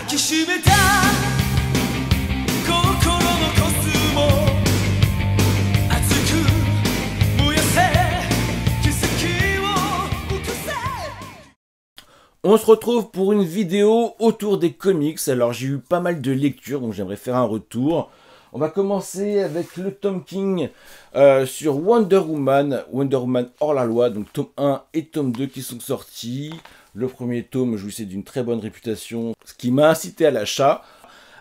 きしめた心のコスモ熱く燃やせ奇跡を起こせ。 On se retrouve pour une vidéo autour des comics. Alors j'ai eu pas mal de lectures, donc j'aimerais faire un retour. On va commencer avec le Tom King sur Wonder Woman hors la loi, donc tome 1 et tome 2 qui sont sortis. Le premier tome jouissait d'une très bonne réputation, ce qui m'a incité à l'achat,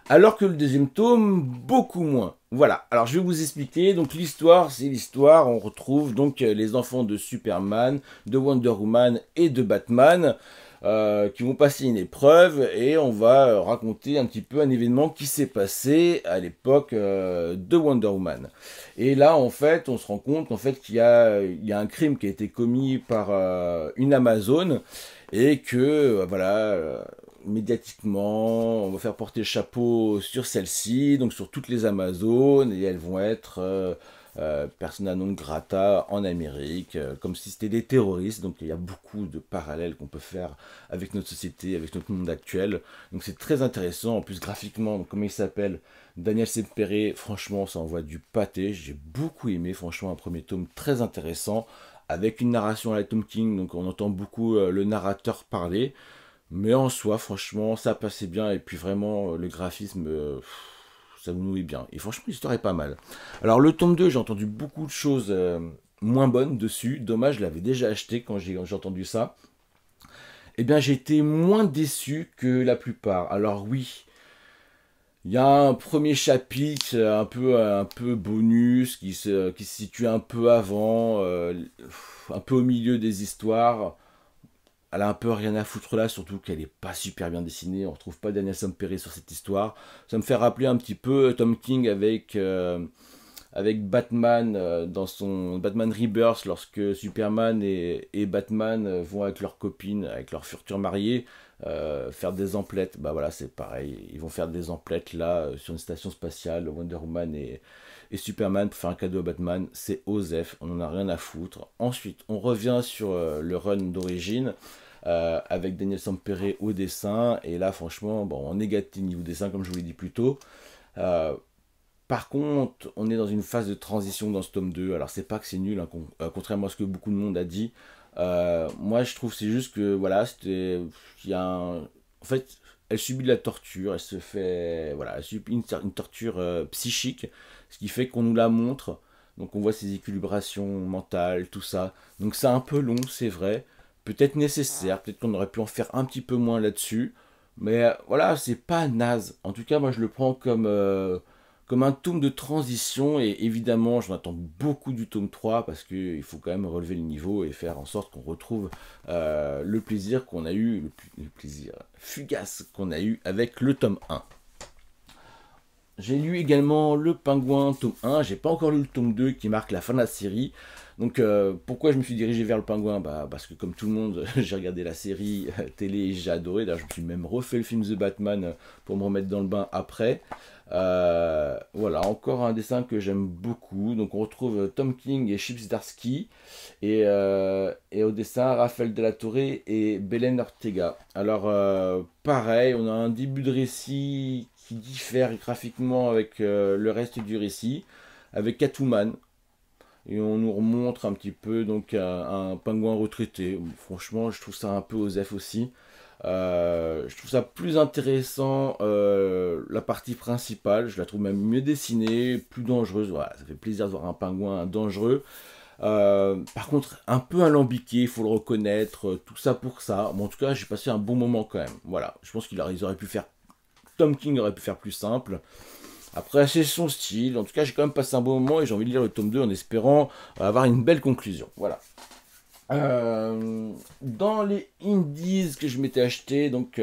alors que le deuxième tome, beaucoup moins. Voilà, alors je vais vous expliquer. Donc l'histoire, c'est l'histoire, on retrouve donc les enfants de Superman, de Wonder Woman et de Batman, qui vont passer une épreuve, et on va raconter un petit peu un événement qui s'est passé à l'époque de Wonder Woman. Et là, en fait, on se rend compte en fait qu'il y a un crime qui a été commis par une Amazone, et que voilà, médiatiquement, on va faire porter le chapeau sur celle-ci, donc sur toutes les Amazones, et elles vont être persona non grata en Amérique, comme si c'était des terroristes. Donc il y a beaucoup de parallèles qu'on peut faire avec notre société, avec notre monde actuel. Donc c'est très intéressant. En plus graphiquement, comme il s'appelle, Daniel Sampere, franchement ça envoie du pâté. J'ai beaucoup aimé, franchement, un premier tome très intéressant, avec une narration à la Tom King, donc on entend beaucoup le narrateur parler. Mais en soi, franchement, ça passait bien, et puis vraiment, le graphisme, ça nous nourrit bien. Et franchement, l'histoire est pas mal. Alors, le tome 2, j'ai entendu beaucoup de choses moins bonnes dessus. Dommage, je l'avais déjà acheté quand j'ai entendu ça. Eh bien, j'ai été moins déçu que la plupart. Alors oui, il y a un premier chapitre un peu bonus qui se situe un peu avant, un peu au milieu des histoires. Elle a un peu rien à foutre là, surtout qu'elle n'est pas super bien dessinée. On ne retrouve pas Daniel Sampere sur cette histoire. Ça me fait rappeler un petit peu Tom King avec Batman dans son Batman Rebirth, lorsque Superman et Batman vont avec leurs copines, avec leurs futurs mariés, faire des emplettes. Bah voilà, c'est pareil. Ils vont faire des emplettes là sur une station spatiale. Wonder Woman et Superman pour faire un cadeau à Batman. C'est OSEF, on n'en a rien à foutre. Ensuite, on revient sur le run d'origine. Avec Daniel Sampere au dessin, et là franchement, bon, on est gâté niveau dessin comme je vous l'ai dit plus tôt. Par contre, on est dans une phase de transition dans ce tome 2. Alors c'est pas que c'est nul, hein, contrairement à ce que beaucoup de monde a dit. Moi je trouve c'est juste que voilà, en fait, elle subit de la torture, elle se fait, voilà, elle subit une torture psychique, ce qui fait qu'on nous la montre, donc on voit ses équilibrations mentales, tout ça. Donc c'est un peu long, c'est vrai, peut-être nécessaire, peut-être qu'on aurait pu en faire un petit peu moins là-dessus, mais voilà, c'est pas naze. En tout cas, moi je le prends comme un tome de transition, et évidemment j'en attends beaucoup du tome 3, parce qu'il faut quand même relever le niveau et faire en sorte qu'on retrouve le plaisir qu'on a eu, le plaisir fugace qu'on a eu avec le tome 1. J'ai lu également Le Pingouin tome 1, j'ai pas encore lu le tome 2 qui marque la fin de la série. Donc pourquoi je me suis dirigé vers Le Pingouin? Parce que comme tout le monde, j'ai regardé la série télé et j'ai adoré. D'ailleurs je me suis même refait le film The Batman pour me remettre dans le bain après. Voilà, encore un dessin que j'aime beaucoup. Donc on retrouve Tom King et Chip Zdarsky, et au dessin Raphaël de la Torre et Belen Ortega. Alors pareil, on a un début de récit qui diffère graphiquement avec le reste du récit, avec Catwoman, et on nous remontre un petit peu donc un pingouin retraité. Franchement, je trouve ça un peu osef aussi. Je trouve ça plus intéressant, la partie principale, je la trouve même mieux dessinée, plus dangereuse. Voilà, ça fait plaisir de voir un pingouin dangereux. Par contre, un peu alambiqué, il faut le reconnaître, tout ça pour ça. Bon, en tout cas, j'ai passé un bon moment quand même. Voilà, je pense qu'ils auraient pu faire, Tom King aurait pu faire plus simple. Après, c'est son style. En tout cas, j'ai quand même passé un bon moment, et j'ai envie de lire le tome 2 en espérant avoir une belle conclusion. Voilà. Dans les indies que je m'étais acheté, donc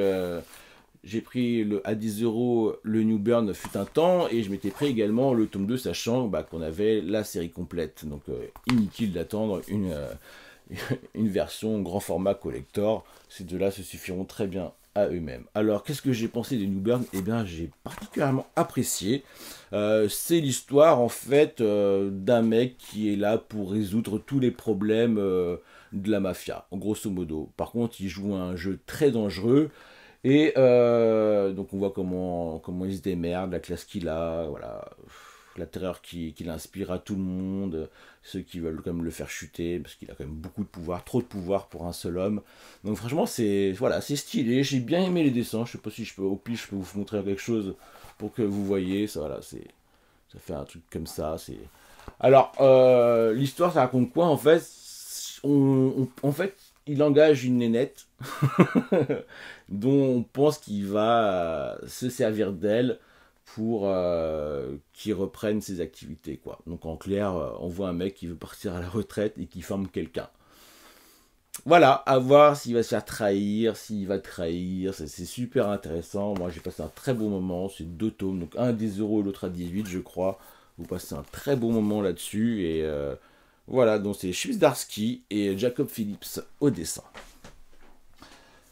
j'ai pris à 10 € le New Burn fut un temps, et je m'étais pris également le tome 2, sachant qu'on avait la série complète. Donc inutile d'attendre une version grand format collector. Ces deux-là se suffiront très bien à eux-mêmes. Alors, qu'est-ce que j'ai pensé des New Burn? Eh bien, j'ai particulièrement apprécié. C'est l'histoire, en fait, d'un mec qui est là pour résoudre tous les problèmes de la mafia, grosso modo. Par contre, il joue un jeu très dangereux, Et donc on voit comment il se démerde, la classe qu'il a, voilà, la terreur qu'il inspire à tout le monde, ceux qui veulent quand même le faire chuter, parce qu'il a quand même beaucoup de pouvoir, trop de pouvoir pour un seul homme. Donc franchement, c'est voilà, c'est stylé, j'ai bien aimé les dessins, je sais pas si je peux, au pire, je peux vous montrer quelque chose pour que vous voyez, ça, voilà, ça fait un truc comme ça, c'est... Alors, l'histoire, ça raconte quoi, en fait? En fait, il engage une nénette dont on pense qu'il va se servir d'elle pour qu'il reprenne ses activités, quoi. Donc en clair, on voit un mec qui veut partir à la retraite et qui forme quelqu'un. Voilà, à voir s'il va se faire trahir, s'il va trahir, c'est super intéressant. Moi j'ai passé un très bon moment, c'est 2 tomes, donc un à 10 euros et l'autre à 18 je crois. Vous passez un très bon moment là-dessus et voilà, donc c'est Chibzdarsky et Jacob Phillips au dessin.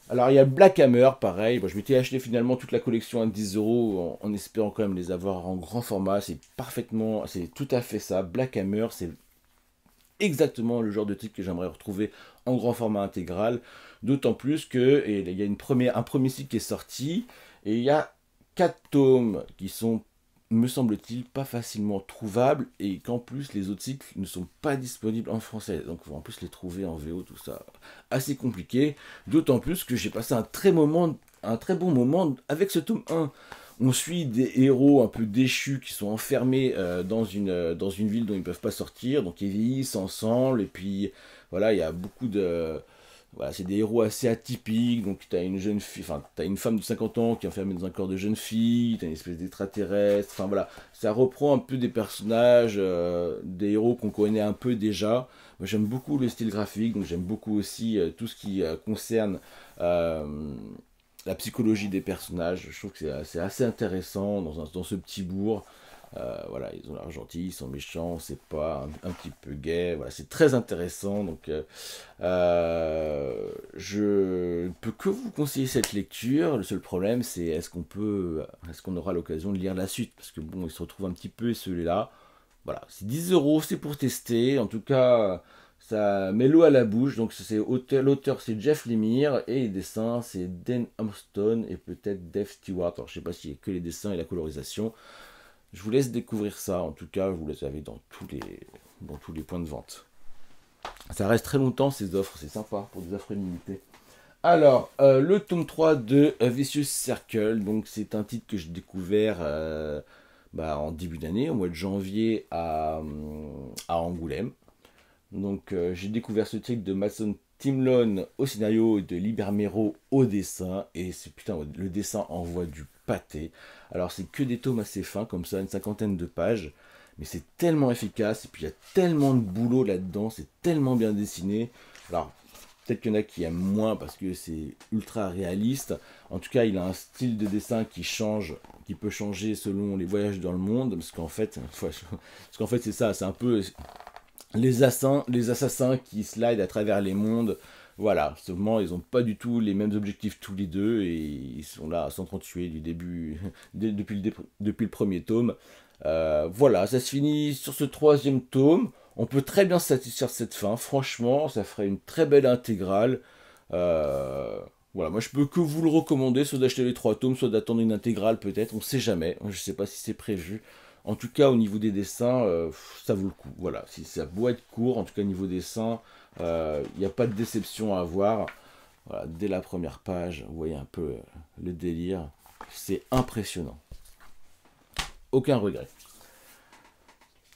Alors il y a Black Hammer, pareil. Bon, je m'étais acheté finalement toute la collection à 10 euros en espérant quand même les avoir en grand format. C'est parfaitement, c'est tout à fait ça. Black Hammer, c'est exactement le genre de titre que j'aimerais retrouver en grand format intégral. D'autant plus que il y a un premier cycle qui est sorti et il y a 4 tomes qui sont, me semble-t-il, pas facilement trouvables et qu'en plus les autres cycles ne sont pas disponibles en français. Donc il faut en plus les trouver en VO, tout ça. Assez compliqué. D'autant plus que j'ai passé un très bon moment avec ce tome 1. On suit des héros un peu déchus qui sont enfermés dans une ville dont ils ne peuvent pas sortir. Donc ils vieillissent ensemble et puis voilà, il y a beaucoup de... Voilà, c'est des héros assez atypiques, donc tu as une jeune fille, enfin, tu as une femme de 50 ans qui est enfermée dans un corps de jeune fille, tu as une espèce d'extraterrestre, enfin voilà, ça reprend un peu des personnages, des héros qu'on connaît un peu déjà. Moi j'aime beaucoup le style graphique, donc j'aime beaucoup aussi tout ce qui concerne la psychologie des personnages. Je trouve que c'est assez intéressant dans ce petit bourg. Voilà, ils ont l'air gentils, ils sont méchants, c'est pas un petit peu gay. Voilà, c'est très intéressant. Donc, je ne peux que vous conseiller cette lecture. Le seul problème, c'est est-ce qu'on aura l'occasion de lire la suite? Parce que bon, il se retrouve un petit peu celui-là. Voilà, c'est 10 euros, c'est pour tester. En tout cas, ça met l'eau à la bouche. Donc, l'auteur, c'est Jeff Lemire et les dessins, c'est Dan Armstrong et peut-être Dave Stewart. Alors, je sais pas s'il y a que les dessins et la colorisation. Je vous laisse découvrir ça, en tout cas, vous les avez dans tous les points de vente. Ça reste très longtemps ces offres, c'est sympa pour des offres limitées. Alors, le tome 3 de Vicious Circle, donc c'est un titre que j'ai découvert en début d'année, au mois de janvier à Angoulême. Donc j'ai découvert ce titre de Mason Timlon au scénario et de Liber Mero au dessin, et putain, le dessin envoie du pâté. Alors c'est que des tomes assez fins comme ça, une 50aine de pages, mais c'est tellement efficace, et puis il y a tellement de boulot là-dedans, c'est tellement bien dessiné. Alors peut-être qu'il y en a qui aiment moins parce que c'est ultra réaliste. En tout cas, il a un style de dessin qui change, qui peut changer selon les voyages dans le monde, parce qu'en fait c'est ça, c'est un peu les assassins qui slident à travers les mondes. Voilà, seulement ils n'ont pas du tout les mêmes objectifs tous les deux et ils sont là à s'entretuer du début, depuis le premier tome. Voilà, ça se finit sur ce 3e tome. On peut très bien se satisfaire de cette fin, franchement, ça ferait une très belle intégrale. Voilà, moi je peux que vous le recommander, soit d'acheter les 3 tomes, soit d'attendre une intégrale peut-être, on sait jamais, je sais pas si c'est prévu. En tout cas, au niveau des dessins, ça vaut le coup. Voilà, si ça doit être court, en tout cas au niveau dessin, il n'y a pas de déception à avoir. Voilà, dès la première page, vous voyez un peu le délire. C'est impressionnant. Aucun regret.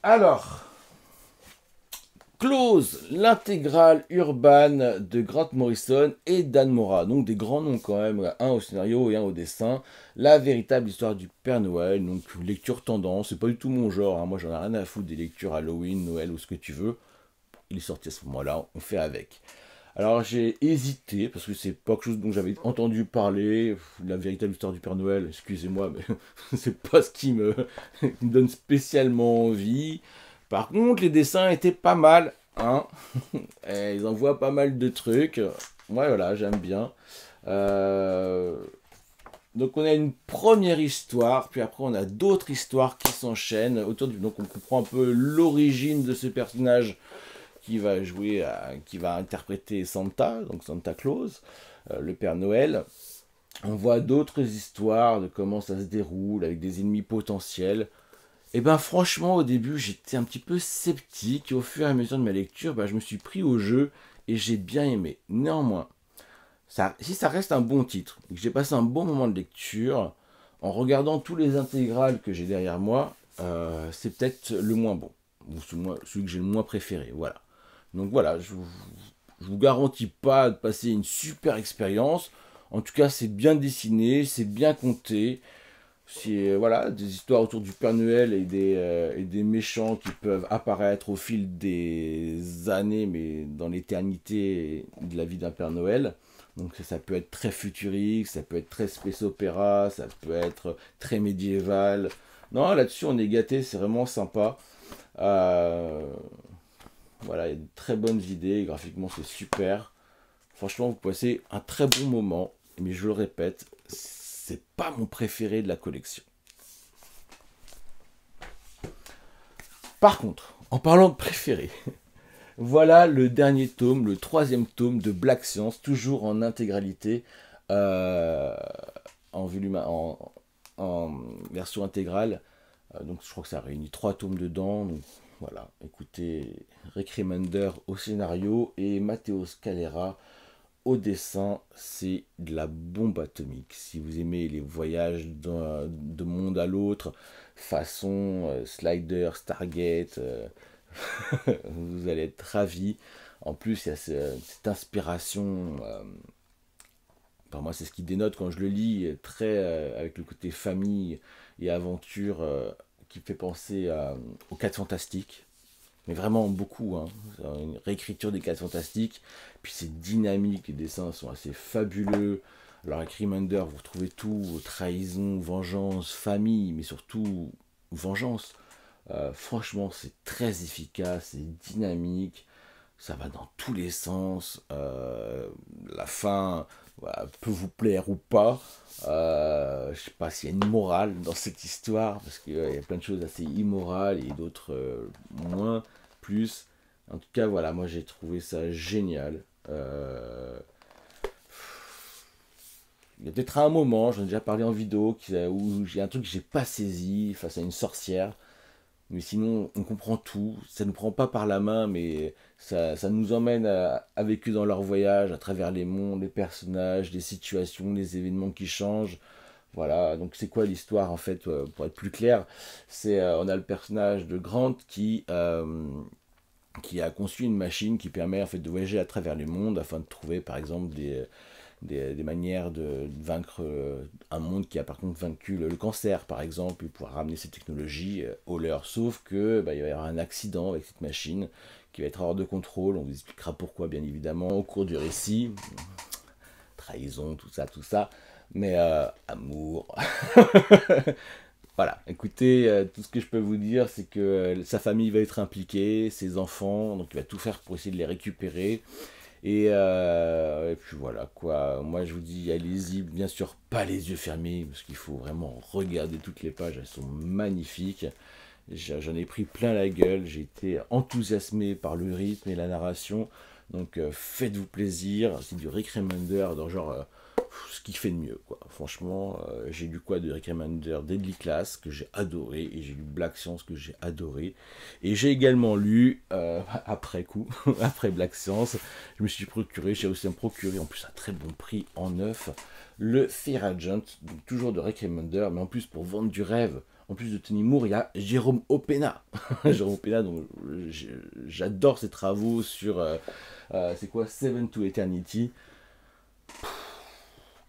Alors, Close, l'intégrale urbaine de Grant Morrison et Dan Mora. Donc des grands noms quand même, un au scénario et un au dessin. La véritable histoire du Père Noël, donc lecture tendance, c'est pas du tout mon genre, hein. Moi j'en ai rien à foutre des lectures Halloween, Noël ou ce que tu veux. Il est sorti à ce moment-là, on fait avec. Alors j'ai hésité, parce que c'est pas quelque chose dont j'avais entendu parler, la véritable histoire du Père Noël, excusez-moi, mais c'est pas ce qui me donne spécialement envie. Par contre, les dessins étaient pas mal, hein. Ils envoient pas mal de trucs. Ouais, voilà, j'aime bien. Donc on a une première histoire, puis après on a d'autres histoires qui s'enchaînent autour du... Donc on comprend un peu l'origine de ce personnage qui va qui va interpréter Santa, donc Santa Claus, le Père Noël. On voit d'autres histoires de comment ça se déroule avec des ennemis potentiels. Et ben franchement, au début, j'étais un petit peu sceptique. Et au fur et à mesure de ma lecture, ben, je me suis pris au jeu et j'ai bien aimé. Néanmoins, si ça reste un bon titre et que j'ai passé un bon moment de lecture, en regardant tous les intégrales que j'ai derrière moi, c'est peut-être le moins bon. Ou celui que j'ai le moins préféré. Voilà. Donc voilà, je vous garantis pas de passer une super expérience. En tout cas, c'est bien dessiné, c'est bien compté. C'est voilà, des histoires autour du Père Noël et des méchants qui peuvent apparaître au fil des années, mais dans l'éternité de la vie d'un Père Noël. Donc ça peut être très futuriste, ça peut être très space opéra, ça peut être très médiéval. Non, là-dessus on est gâté, c'est vraiment sympa. Euh, voilà, il y a de très bonnes idées, graphiquement c'est super. Franchement, vous passez un très bon moment, mais je le répète, c'est pas mon préféré de la collection. Par contre, en parlant de préféré, voilà le dernier tome, le troisième tome de Black Science, toujours en intégralité, euh, en version intégrale. Donc je crois que ça réunit trois tomes dedans. Donc, voilà, écoutez, Rick Remender au scénario et Matteo Scalera au dessin, c'est de la bombe atomique. Si vous aimez les voyages de monde à l'autre, façon Slider, Stargate, vous allez être ravis. En plus, il y a cette inspiration. Enfin, moi, c'est ce qui dénote quand je le lis, très avec le côté famille et aventure qui fait penser aux 4 Fantastiques. Mais vraiment beaucoup, hein. Une réécriture des 4 Fantastiques. Puis c'est dynamique, les dessins sont assez fabuleux. Alors avec Remender, vous retrouvez tout, trahison, vengeance, famille, mais surtout vengeance. Franchement, c'est très efficace, c'est dynamique, ça va dans tous les sens. La fin voilà, peut vous plaire ou pas. Je sais pas s'il y a une morale dans cette histoire, parce qu'il y a plein de choses assez immorales et d'autres moins, plus. En tout cas, voilà, moi j'ai trouvé ça génial. Il y a peut-être un moment, j'en ai déjà parlé en vidéo, où j'ai un truc que j'ai pas saisi face à une sorcière. Mais sinon, on comprend tout. Ça ne nous prend pas par la main, mais ça nous emmène avec eux dans leur voyage, à travers les mondes, les personnages, les situations, les événements qui changent. Voilà, donc c'est quoi l'histoire en fait, pour être plus clair? On a le personnage de Grant qui a conçu une machine qui permet en fait de voyager à travers les mondes afin de trouver par exemple des manières de vaincre un monde qui a par contre vaincu le cancer par exemple, et pouvoir ramener ces technologies au leur. Sauf que il va y avoir un accident avec cette machine qui va être hors de contrôle. On vous expliquera pourquoi bien évidemment au cours du récit. Trahison, tout ça. Mais amour. Voilà, écoutez, tout ce que je peux vous dire, c'est que sa famille va être impliquée, ses enfants, donc il va tout faire pour essayer de les récupérer. Et puis voilà quoi, moi je vous dis allez-y, bien sûr pas les yeux fermés, parce qu'il faut vraiment regarder toutes les pages, elles sont magnifiques. J'en ai pris plein la gueule, j'ai été enthousiasmé par le rythme et la narration, donc faites-vous plaisir, c'est du Rick Remender, dans genre ce qu'il fait de mieux quoi. Franchement, j'ai lu quoi de Rick Remender? Deadly Class que j'ai adoré, et j'ai lu Black Science que j'ai adoré, et j'ai également lu après coup, après Black Science, j'ai réussi à me procurer en plus à très bon prix en neuf, le Fear Agent, donc toujours de Rick Remender, mais en plus pour vendre du rêve. En plus de Tony Moore, il y a Jérôme Opena. Jérôme Opena, donc j'adore ses travaux sur c'est quoi, Seven to Eternity.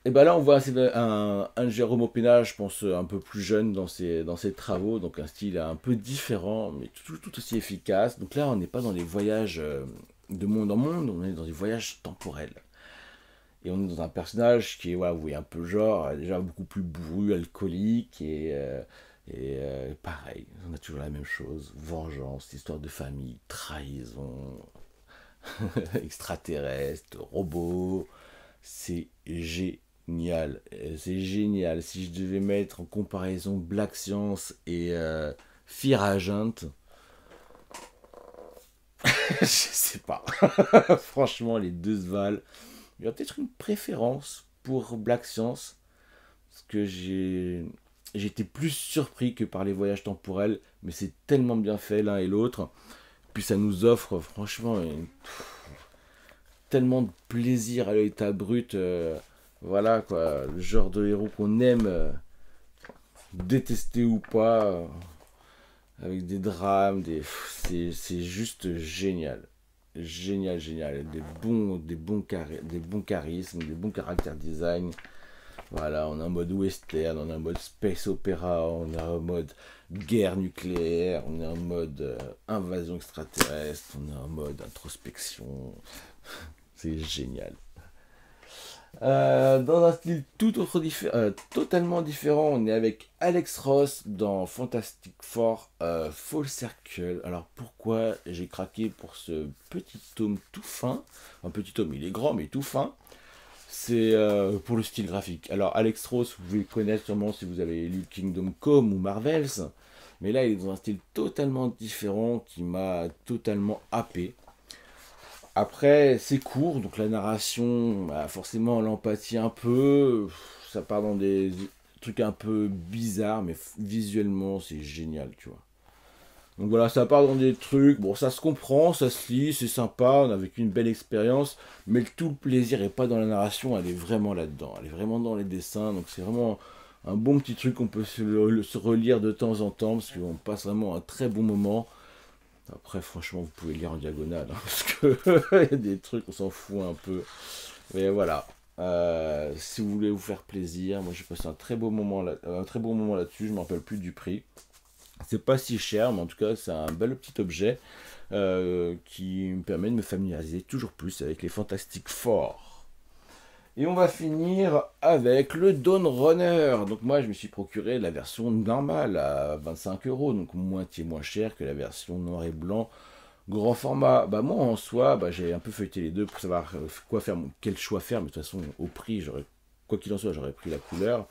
Et ben là, on voit un Jérôme Opena, je pense, un peu plus jeune dans ses travaux, donc un style un peu différent, mais tout aussi efficace. Donc là, on n'est pas dans les voyages de monde en monde, on est dans des voyages temporels. Et on est dans un personnage qui est, voilà, vous voyez, un peu genre, déjà beaucoup plus bourru, alcoolique, pareil, on a toujours la même chose, vengeance, histoire de famille, trahison, extraterrestre, robot, c'est génial. C'est génial. Si je devais mettre en comparaison Black Science et Fear Agent, je sais pas. Franchement, les deux se valent. Il y a peut-être une préférence pour Black Science, parce que j'étais plus surpris que par les voyages temporels, mais c'est tellement bien fait l'un et l'autre. Puis ça nous offre franchement tellement de plaisir à l'état brut. Voilà quoi, le genre de héros qu'on aime, détester ou pas, avec des drames, c'est juste génial. Génial, génial. Des bons charismes, des bons caractères design. Voilà, on est en mode western, on est en mode space opéra, on est en mode guerre nucléaire, on est en mode invasion extraterrestre, on est en mode introspection. C'est génial. Dans un style totalement différent, on est avec Alex Ross dans Fantastic Four Full Circle. Alors pourquoi j'ai craqué pour ce petit tome tout fin? Un petit tome, il est grand mais tout fin. C'est pour le style graphique. Alors Alex Ross, vous pouvez le connaître sûrement si vous avez lu Kingdom Come ou Marvels. Mais là, il est dans un style totalement différent qui m'a totalement happé. Après, c'est court, donc la narration, bah, forcément, l'empathie un peu. Ça part dans des trucs un peu bizarres, mais visuellement, c'est génial, tu vois. Donc voilà, ça part dans des trucs, bon, ça se comprend, ça se lit, c'est sympa, on a vécu une belle expérience, mais tout le plaisir n'est pas dans la narration, elle est vraiment là-dedans, elle est vraiment dans les dessins, donc c'est vraiment un bon petit truc qu'on peut se relire de temps en temps, parce qu'on passe vraiment un très bon moment. Après, franchement, vous pouvez lire en diagonale, hein, parce que il y a des trucs, on s'en fout un peu. Mais voilà, si vous voulez vous faire plaisir, moi j'ai passé un très beau moment là-dessus, je ne me rappelle plus du prix. C'est pas si cher, mais en tout cas, c'est un bel petit objet qui me permet de me familiariser toujours plus avec les Fantastic Four. Et on va finir avec le Dawn Runner. Donc moi, je me suis procuré la version normale à 25 €, donc moitié moins cher que la version noir et blanc grand format. Bah moi, en soi, bah, j'ai un peu feuilleté les deux pour savoir quel choix faire, mais de toute façon, au prix, quoi qu'il en soit, j'aurais pris la couleur.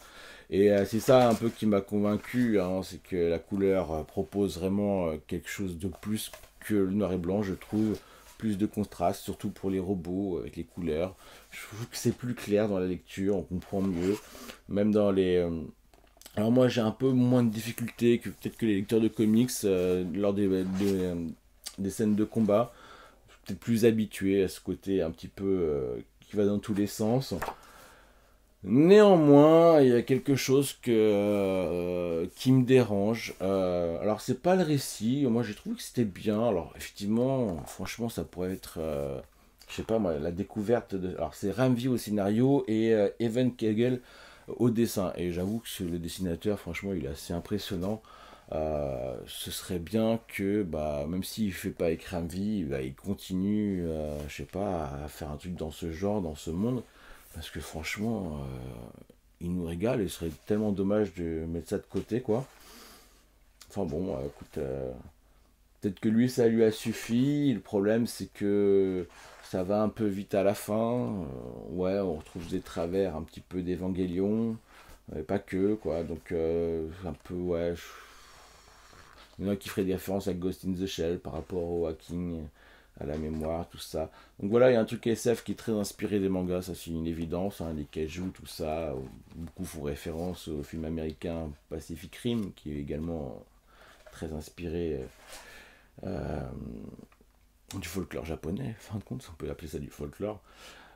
Et c'est ça un peu qui m'a convaincu, hein, c'est que la couleur propose vraiment quelque chose de plus que le noir et blanc, je trouve. Plus de contraste, surtout pour les robots avec les couleurs. Je trouve que c'est plus clair dans la lecture, on comprend mieux. Même dans les... Alors moi j'ai un peu moins de difficultés que peut-être que les lecteurs de comics lors des scènes de combat. Je suis peut-être plus habitué à ce côté un petit peu qui va dans tous les sens. Néanmoins, il y a quelque chose qui me dérange. Alors, c'est pas le récit. Moi, j'ai trouvé que c'était bien. Alors, effectivement, franchement, ça pourrait être, je sais pas moi, la découverte de. Alors, c'est Ramvi au scénario et Evan Kegel au dessin. Et j'avoue que le dessinateur, franchement, il est assez impressionnant. Ce serait bien que, bah, même s'il fait pas avec Ramvi, bah, il continue, je sais pas, à faire un truc dans ce genre, dans ce monde. Parce que franchement, il nous régale et ce serait tellement dommage de mettre ça de côté, quoi. Enfin bon, écoute, peut-être que lui, ça lui a suffi. Le problème, c'est que ça va un peu vite à la fin. Ouais, on retrouve des travers un petit peu d'Evangélion. Pas que, quoi. Donc, un peu, ouais. Il y en a qui feraient des références à Ghost in the Shell par rapport au hacking, à la mémoire, tout ça. Donc voilà, il y a un truc SF qui est très inspiré des mangas, ça c'est une évidence, hein, les kaiju, tout ça. Beaucoup font référence au film américain Pacific Rim, qui est également très inspiré du folklore japonais. En fin de compte, on peut appeler ça du folklore.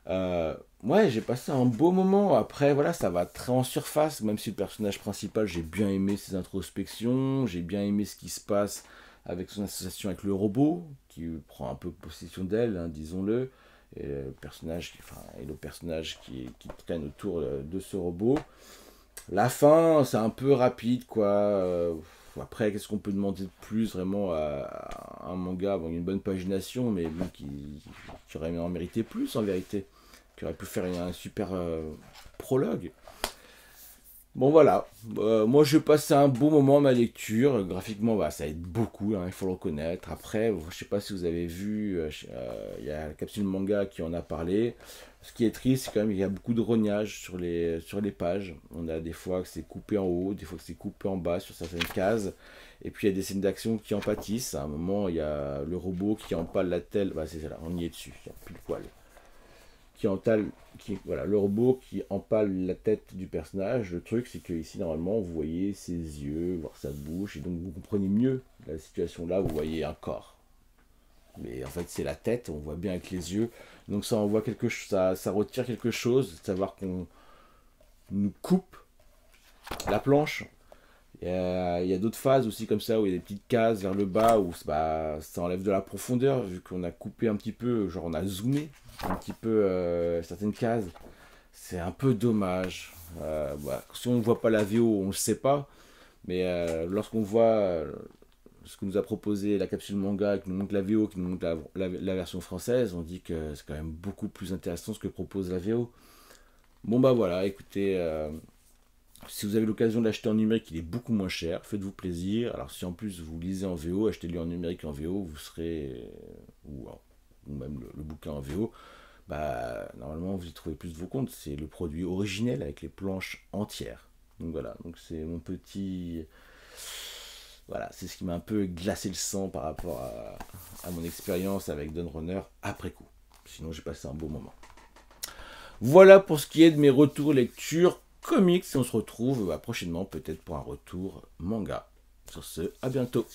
Ouais, j'ai passé un beau moment. Après, voilà, ça va très en surface, même si le personnage principal, j'ai bien aimé ses introspections, j'ai bien aimé ce qui se passe avec son association avec le robot, qui prend un peu possession d'elle, hein, disons-le, et le personnage qui traîne autour de ce robot. La fin, c'est un peu rapide, quoi. Après, qu'est-ce qu'on peut demander de plus, vraiment, à un manga? Bon, il y a une bonne pagination, mais bon, qui aurait en mérité plus, en vérité. Qui aurait pu faire un super prologue. Bon voilà, moi je passais un bon moment à ma lecture, graphiquement bah, ça aide beaucoup, hein, il faut le reconnaître. Après, je sais pas si vous avez vu, il y a la capsule manga qui en a parlé. Ce qui est triste, c'est quand même qu'il y a beaucoup de rognage sur les pages. On a des fois que c'est coupé en haut, des fois que c'est coupé en bas sur certaines cases. Et puis il y a des scènes d'action qui en pâtissent. À un moment, il y a le robot qui empale la telle, bah c'est ça là, on y est dessus, il y a plus de poil. voilà, le robot qui empale la tête du personnage. Le truc, c'est que ici, normalement, vous voyez ses yeux, voir sa bouche, et donc vous comprenez mieux la situation là, vous voyez un corps. Mais en fait, c'est la tête, on voit bien avec les yeux. Donc ça envoie quelque chose, ça retire quelque chose, savoir qu'on nous coupe la planche. Il y a d'autres phases aussi comme ça, où il y a des petites cases vers le bas, où bah, ça enlève de la profondeur, vu qu'on a coupé un petit peu, genre on a zoomé un petit peu certaines cases. C'est un peu dommage. Bah, si on ne voit pas la VO, on ne le sait pas. Mais lorsqu'on voit ce que nous a proposé la capsule manga, qui nous montre la VO, qui nous montre la version française, on dit que c'est quand même beaucoup plus intéressant ce que propose la VO. Bon bah voilà, écoutez, si vous avez l'occasion de l'acheter en numérique, il est beaucoup moins cher, faites-vous plaisir. Alors si en plus vous lisez en VO, achetez-le en numérique en VO, vous serez, ou même le bouquin en VO, bah normalement vous y trouvez plus de vos comptes. C'est le produit originel avec les planches entières. Donc voilà, donc c'est mon petit... Voilà, c'est ce qui m'a un peu glacé le sang par rapport à mon expérience avec Dawn Runner après coup. Sinon j'ai passé un beau moment. Voilà pour ce qui est de mes retours lecture comics. Et on se retrouve prochainement peut-être pour un retour manga. Sur ce, à bientôt.